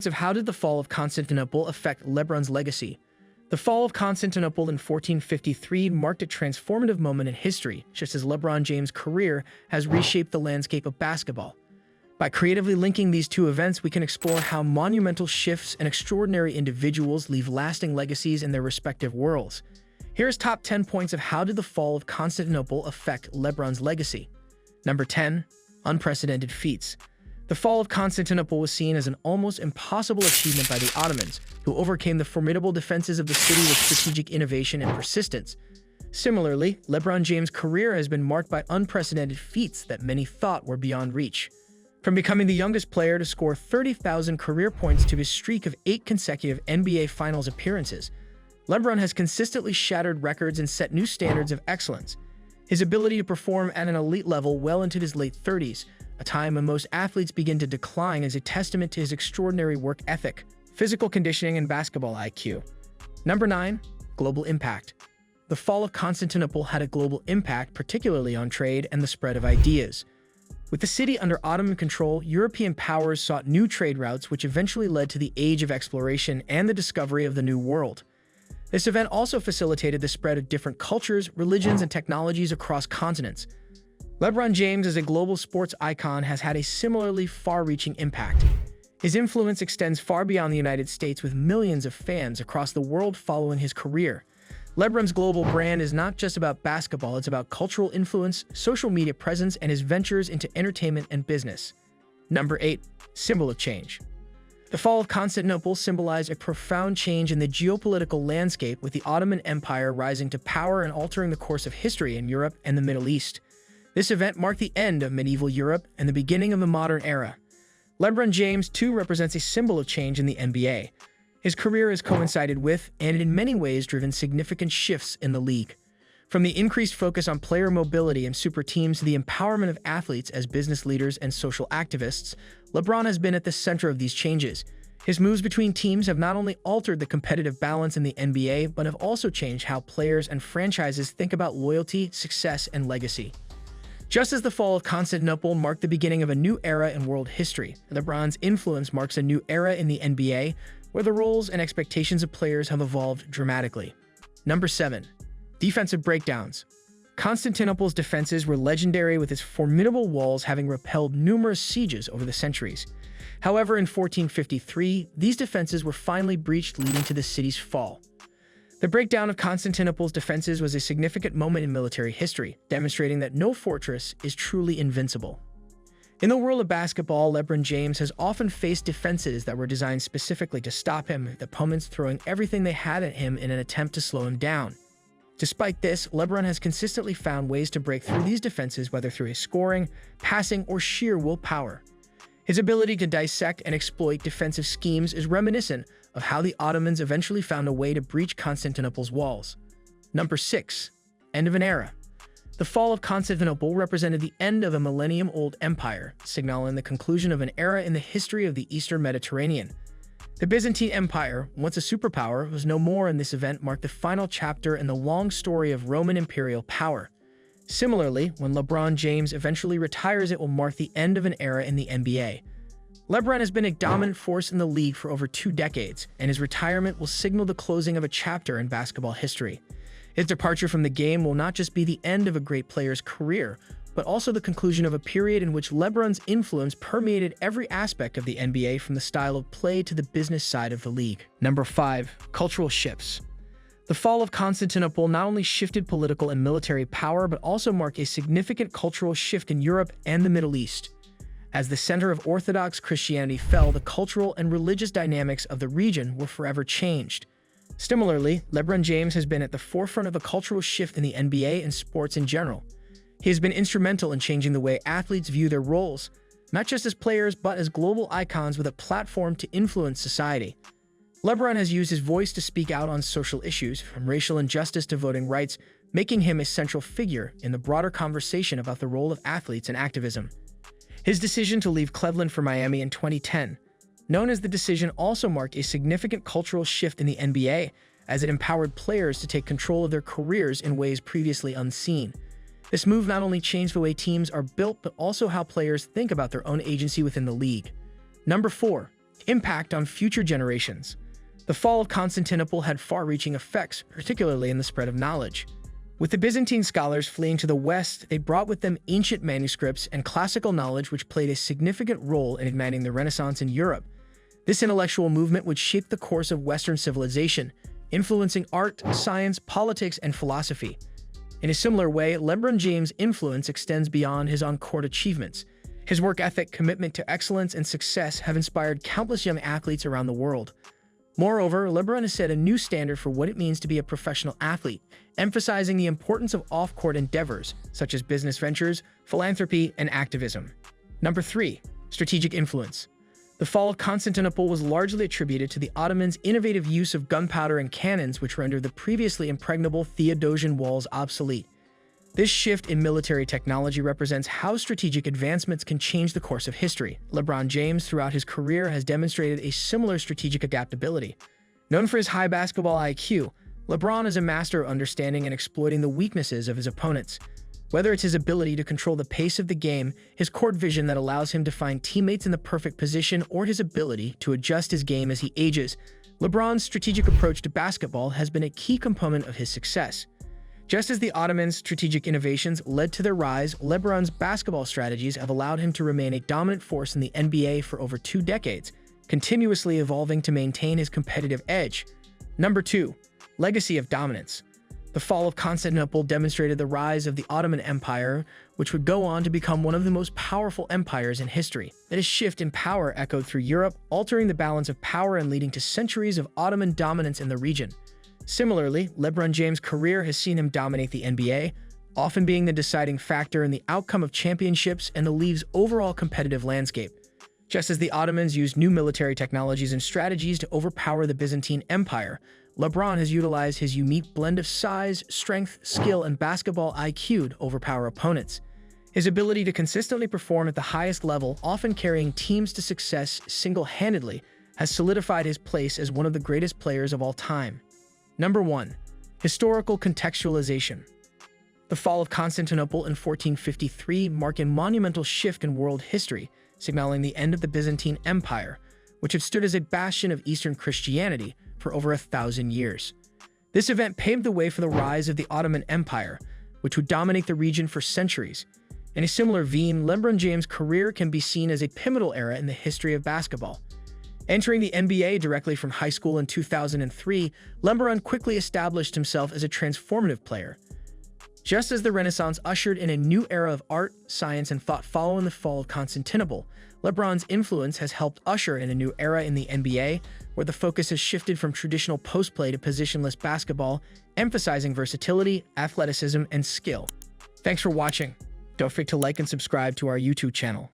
Of how did the fall of Constantinople affect LeBron's legacy? The fall of Constantinople in 1453 marked a transformative moment in history, just as LeBron James' career has reshaped the landscape of basketball. By creatively linking these two events, we can explore how monumental shifts and extraordinary individuals leave lasting legacies in their respective worlds. Here's top 10 points of how did the fall of Constantinople affect LeBron's legacy. Number 10. Unprecedented feats. The fall of Constantinople was seen as an almost impossible achievement by the Ottomans, who overcame the formidable defenses of the city with strategic innovation and persistence. Similarly, LeBron James' career has been marked by unprecedented feats that many thought were beyond reach. From becoming the youngest player to score 30,000 career points to his streak of 8 consecutive NBA Finals appearances, LeBron has consistently shattered records and set new standards of excellence. His ability to perform at an elite level well into his late 30s, a time when most athletes begin to decline, is a testament to his extraordinary work ethic, physical conditioning, and basketball IQ. Number 9. Global impact. The fall of Constantinople had a global impact, particularly on trade and the spread of ideas. With the city under Ottoman control, European powers sought new trade routes, which eventually led to the Age of Exploration and the discovery of the New World. This event also facilitated the spread of different cultures, religions, and technologies across continents. LeBron James, as a global sports icon, has had a similarly far-reaching impact. His influence extends far beyond the United States, with millions of fans across the world following his career. LeBron's global brand is not just about basketball, it's about cultural influence, social media presence, and his ventures into entertainment and business. Number 8. Symbol of change. The fall of Constantinople symbolized a profound change in the geopolitical landscape, with the Ottoman Empire rising to power and altering the course of history in Europe and the Middle East. This event marked the end of medieval Europe and the beginning of the modern era. LeBron James, too, represents a symbol of change in the NBA. His career has coincided with, and in many ways driven, significant shifts in the league. From the increased focus on player mobility and super teams to the empowerment of athletes as business leaders and social activists, LeBron has been at the center of these changes. His moves between teams have not only altered the competitive balance in the NBA, but have also changed how players and franchises think about loyalty, success, and legacy. Just as the fall of Constantinople marked the beginning of a new era in world history, LeBron's influence marks a new era in the NBA, where the roles and expectations of players have evolved dramatically. Number 7. Defensive breakdowns. Constantinople's defenses were legendary, with its formidable walls having repelled numerous sieges over the centuries. However, in 1453, these defenses were finally breached, leading to the city's fall. The breakdown of Constantinople's defenses was a significant moment in military history, demonstrating that no fortress is truly invincible. In the world of basketball, LeBron James has often faced defenses that were designed specifically to stop him, with opponents throwing everything they had at him in an attempt to slow him down. Despite this, LeBron has consistently found ways to break through these defenses, whether through his scoring, passing, or sheer willpower. His ability to dissect and exploit defensive schemes is reminiscent of how the Ottomans eventually found a way to breach Constantinople's walls. Number 6. End of an era. The fall of Constantinople represented the end of a millennium-old empire, signaling the conclusion of an era in the history of the Eastern Mediterranean. The Byzantine Empire, once a superpower, was no more, and this event marked the final chapter in the long story of Roman imperial power. Similarly, when LeBron James eventually retires, it will mark the end of an era in the NBA. LeBron has been a dominant force in the league for over 2 decades, and his retirement will signal the closing of a chapter in basketball history. His departure from the game will not just be the end of a great player's career, but also the conclusion of a period in which LeBron's influence permeated every aspect of the NBA, from the style of play to the business side of the league. Number 5. Cultural shifts. The fall of Constantinople not only shifted political and military power, but also marked a significant cultural shift in Europe and the Middle East. As the center of Orthodox Christianity fell, the cultural and religious dynamics of the region were forever changed. Similarly, LeBron James has been at the forefront of a cultural shift in the NBA and sports in general. He has been instrumental in changing the way athletes view their roles, not just as players, but as global icons with a platform to influence society. LeBron has used his voice to speak out on social issues, from racial injustice to voting rights, making him a central figure in the broader conversation about the role of athletes and activism. His decision to leave Cleveland for Miami in 2010, known as the decision, also marked a significant cultural shift in the NBA, as it empowered players to take control of their careers in ways previously unseen. This move not only changed the way teams are built, but also how players think about their own agency within the league. Number 4. Impact on future generations. The fall of Constantinople had far-reaching effects, particularly in the spread of knowledge. With the Byzantine scholars fleeing to the west, they brought with them ancient manuscripts and classical knowledge which played a significant role in igniting the Renaissance in Europe. This intellectual movement would shape the course of Western civilization, influencing art, science, politics, and philosophy. In a similar way, LeBron James' influence extends beyond his on-court achievements. His work ethic, commitment to excellence, and success have inspired countless young athletes around the world. Moreover, LeBron has set a new standard for what it means to be a professional athlete, emphasizing the importance of off-court endeavors, such as business ventures, philanthropy, and activism. Number 3. Strategic influence. The fall of Constantinople was largely attributed to the Ottomans' innovative use of gunpowder and cannons, which rendered the previously impregnable Theodosian walls obsolete. This shift in military technology represents how strategic advancements can change the course of history. LeBron James, throughout his career, has demonstrated a similar strategic adaptability. Known for his high basketball IQ, LeBron is a master of understanding and exploiting the weaknesses of his opponents. Whether it's his ability to control the pace of the game, his court vision that allows him to find teammates in the perfect position, or his ability to adjust his game as he ages, LeBron's strategic approach to basketball has been a key component of his success. Just as the Ottomans' strategic innovations led to their rise, LeBron's basketball strategies have allowed him to remain a dominant force in the NBA for over 2 decades, continuously evolving to maintain his competitive edge. Number 2. Legacy of dominance. The fall of Constantinople demonstrated the rise of the Ottoman Empire, which would go on to become one of the most powerful empires in history. This shift in power echoed through Europe, altering the balance of power and leading to centuries of Ottoman dominance in the region. Similarly, LeBron James' career has seen him dominate the NBA, often being the deciding factor in the outcome of championships and the league's overall competitive landscape. Just as the Ottomans used new military technologies and strategies to overpower the Byzantine Empire, LeBron has utilized his unique blend of size, strength, skill, and basketball IQ to overpower opponents. His ability to consistently perform at the highest level, often carrying teams to success single-handedly, has solidified his place as one of the greatest players of all time. Number 1. Historical contextualization. The fall of Constantinople in 1453 marked a monumental shift in world history, signaling the end of the Byzantine Empire, which had stood as a bastion of Eastern Christianity for over 1,000 years. This event paved the way for the rise of the Ottoman Empire, which would dominate the region for centuries. In a similar vein, LeBron James' career can be seen as a pivotal era in the history of basketball. Entering the NBA directly from high school in 2003, LeBron quickly established himself as a transformative player. Just as the Renaissance ushered in a new era of art, science, and thought following the fall of Constantinople, LeBron's influence has helped usher in a new era in the NBA, where the focus has shifted from traditional post-play to positionless basketball, emphasizing versatility, athleticism, and skill. Thanks for watching. Don't forget to like and subscribe to our YouTube channel.